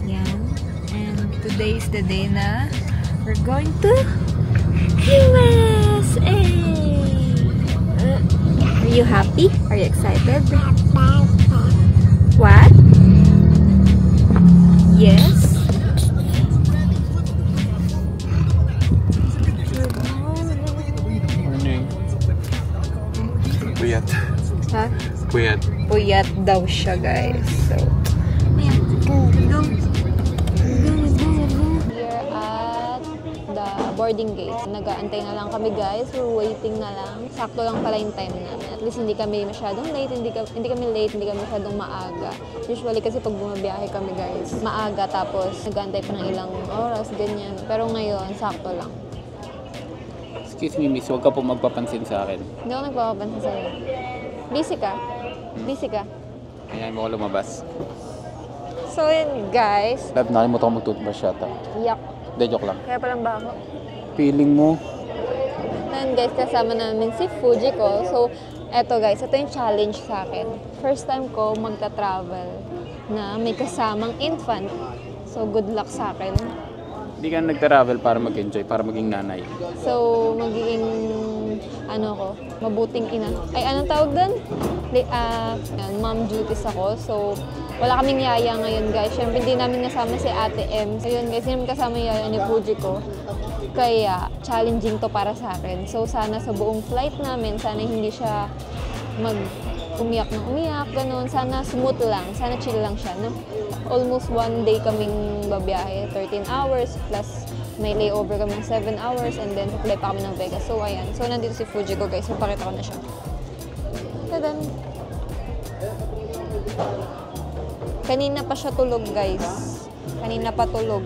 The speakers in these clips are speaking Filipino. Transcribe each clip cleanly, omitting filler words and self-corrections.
Yan. And today is the day na we're going to USA! Are you happy? Are you excited? What? Yes? Morning. Puyat. Ha? Puyat. Puyat daw siya, guys. So, ayan. Go. Here at the boarding gate. Nag-aantay na lang kami, guys. We're waiting na lang. Sakto lang pala yung time namin. At least hindi kami masyadong late, hindi kami masyadong maaga. Usually kasi pag bumabiyahe kami, guys, maaga tapos nag-aantay pa ng ilang oras, ganyan. Pero ngayon, sakto lang. Excuse me, miss. Huwag ka po magpapansin sa akin. Hindi ako nagpapapansin sa'yo. Busy ka? Busy ka? Ayan mo ako lumabas. So yun, guys. Love, nakalimutan ko mag-toothbrush yata. Yak. Hindi, joke lang. Kaya palang ba ako? Feeling mo. Ngayon, guys, kasama namin si Fujiko. So, eto guys, ito yung challenge sa akin. First time ko magta-travel na may kasamang infant. So, good luck sa akin. Hindi ka nag-travel para mag-enjoy, para maging nanay. So, magiging, mabuting ina. Ay, anong tawag doon? Mom duties ako. So, wala kaming yaya ngayon, guys. Siyempre, hindi namin kasama si Ate M. So, yun, guys, hindi namin kasama yung yaya ni Fujiko. Kaya, challenging to para sa akin. So, sana sa buong flight namin, sana hindi siya umiyak ng umiyak, ganun. Sana smooth lang, sana chill lang siya, no? Almost one day kaming babiyahe, 13 hours, plus may layover kami ng 7 hours, and then fly pa kami ng Vegas. So, ayan. So, nandito si Fujiko, guys. So, pakita ko na siya. Tadan! Kanina pa siya tulog, guys. Kanina pa tulog.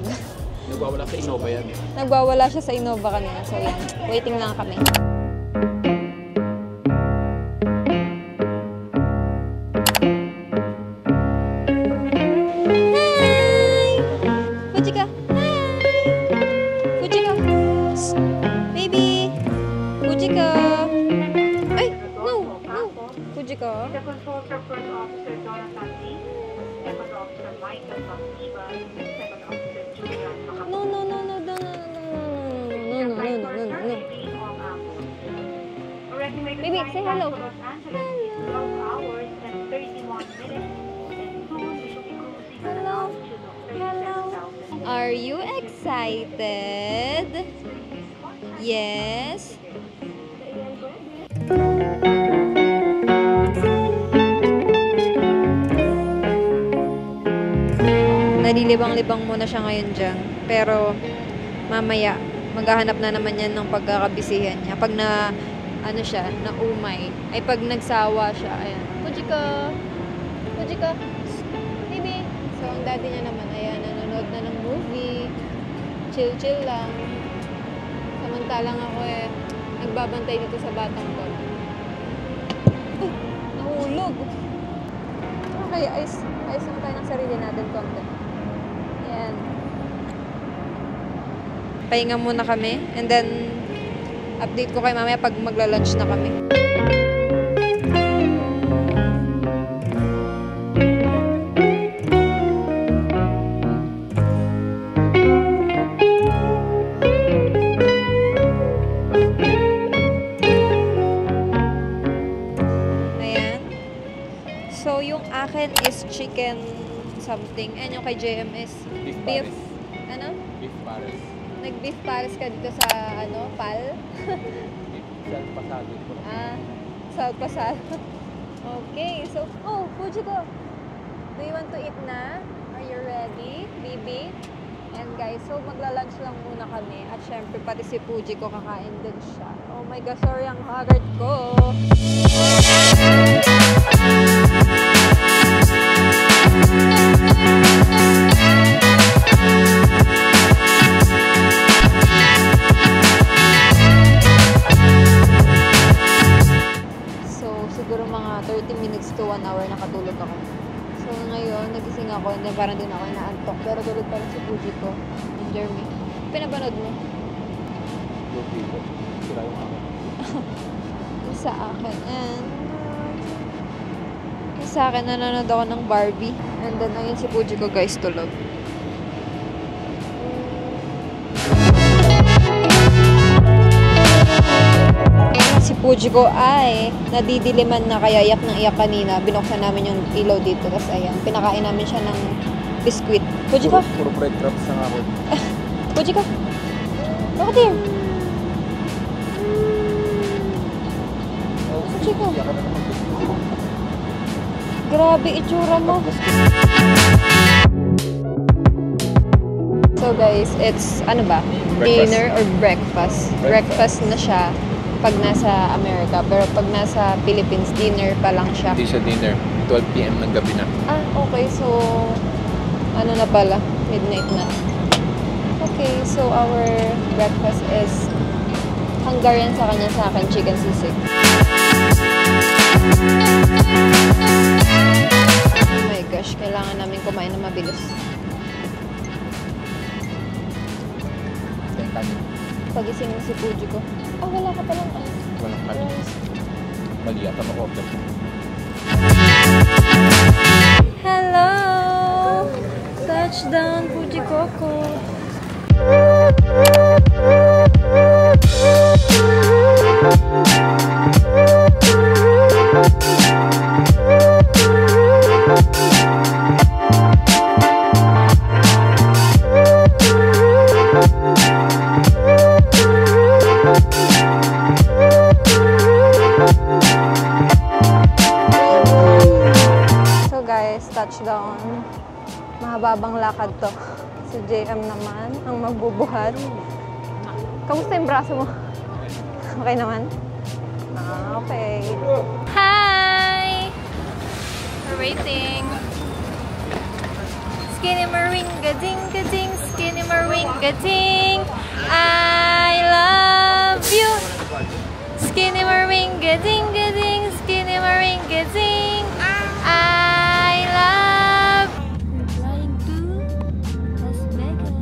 Nagwawala sa Innova yan. Nagwawala siya sa Innova kanina. So, yan. Waiting lang kami. Hi! Fujika! Hi! Fujika! Baby! Fujika! Ay! No! No! Fujika! The control support officer Jonathan Lee, second officer Michael Bastiba, second officer Julian Macapag. No. Baby, say hello. Los Angeles, 12 hours and 31 minutes, and soon we will be cruising Hello. to Hello. 37,000. Are you excited? Yes? Nalilibang-libang muna siya ngayon dyan. Pero, mamaya, maghahanap na naman yan ng pagkakabisihan niya. Pag na, na umay. Ay, pag nagsawa siya, ayan. Fujiko! Baby! So, ang daddy niya naman, ayan, nanonood na ng movie. Chill lang. Samantalang ako nagbabantay dito sa batang ko. Nahulog! Okay, ayos naman tayo ng sarili natin konti. Ayan. Pahinga muna kami, and then update ko kayo mamaya pag magla-lunch na kami. Ayan. So, yung akin is chicken something, and yung kay JM is beef. Ano? Beef Paris. Nag-beef Paris ka dito sa, PAL? South Pasado. South Pasado. Okay, so, Fujiko, do you want to eat na? Are you ready, baby? And guys, so magla-lunch lang muna kami. At syempre, pati si Fujiko kakain din siya. Oh my God, sorry, ang haggard ko. Siguro mga 30 minutes to 1 hour nakatulog ako. So ngayon, nagising ako and then parang din ako inaantok. Pero tulog pa rin si Fujiko and Jeremy. Pinapanood mo? Sira yung ako. Sa akin. And sa akin, nanonood ako ng Barbie. And then ayun si Fujiko, guys, tulog. Si Puji ko ay nadidiliman na kaya iyak ng iyak kanina. Binuksan namin yung ilaw dito. Tapos ayan, pinakain namin siya ng biskwit. Puji ko? Puro breadcrumbs na ako. Puji ko? Bakit yun? Puji ko? Grabe itsura mo. So guys, it's ano ba? Dinner or breakfast? Breakfast na siya pag nasa Amerika. Pero pag nasa Philippines, dinner pa lang siya. Hindi siya dinner. 12 p.m. ng gabi na. Ah, okay. So, ano na pala? Midnight na. Okay, so our breakfast is Hungarian sa kanya, sa akin chicken sisig. Oh my gosh, kailangan namin kumain na mabilis. Thank you. Pagising mo si Puji ko. Ah, wala ka palang ano. Walang kanin. Mali yata mag-order. Hello! Touchdown, Puji Coco. So guys, touchdown. Mahababang lakad to. Si JM naman ang magbubuhat. Kamusta yung braso mo? Okay naman? Ah, okay. Hi! We're waiting. Skinny Moringa ding ding, Skinny Moringa ding. I love you. Skinny Moringa ding ding, Skinny Moringa ding. I love. We're flying to Las Vegas.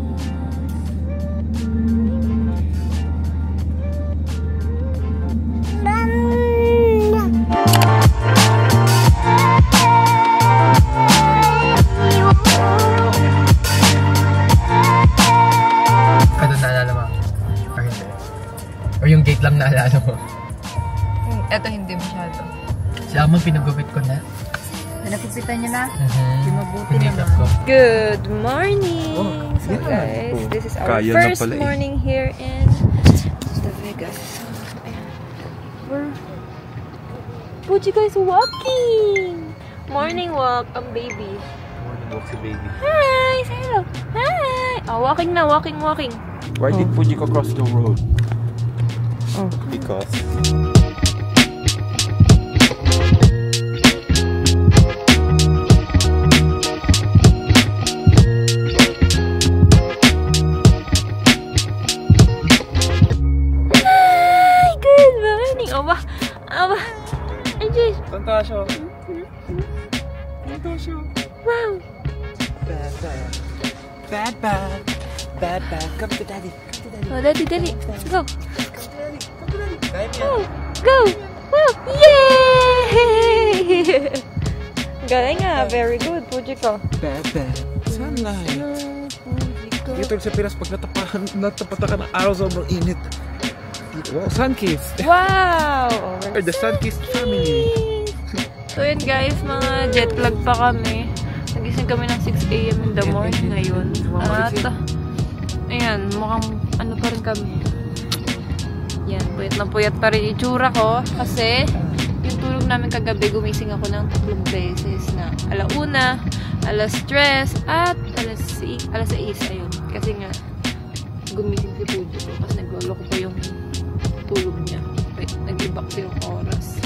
Ano naalala mo? Or hindi? Or yung gate lang naalala mo? Ito hindi masyado. Si Amang pinagupit ko na. Nagupitan niya na? Mabuti naman. Ko. Good morning! So guys, this is our first morning here in Las Vegas. Puji guys, walking! Morning walk ang baby. Morning walk si baby. Hi! Say hello! Hi! Oh, walking na, walking. Why did Fujiko cross the road? Because... Hi! Good morning! Aba! Enjoy! Tantasyo! Tantasyo! Wow! Bad, come to daddy. Oh, daddy, go! Go! Wow! Yay! Galing nga, very good, Fujiko. Bad. Sunlight. Dito sa Pinas, pag natapatan ka ng araw, sobrang init. Wow, sun-kissed. Wow! Or the sun-kissed family. So yun guys, mga jet lag pa kami. Nagising kami ng 6 AM in the morning ngayon. At ayan, mukhang ano pa rin kami. Yan, puyat pa rin itsura ko. Kasi yung tulog namin kagabi, gumising ako ng 3 beses na 1:00, 3:00, at 6:00. Ayun. Kasi nga, gumising si Puji ko. Kasi nagloloko pa yung tulog niya. Wait, nag-ibak ko yung oras.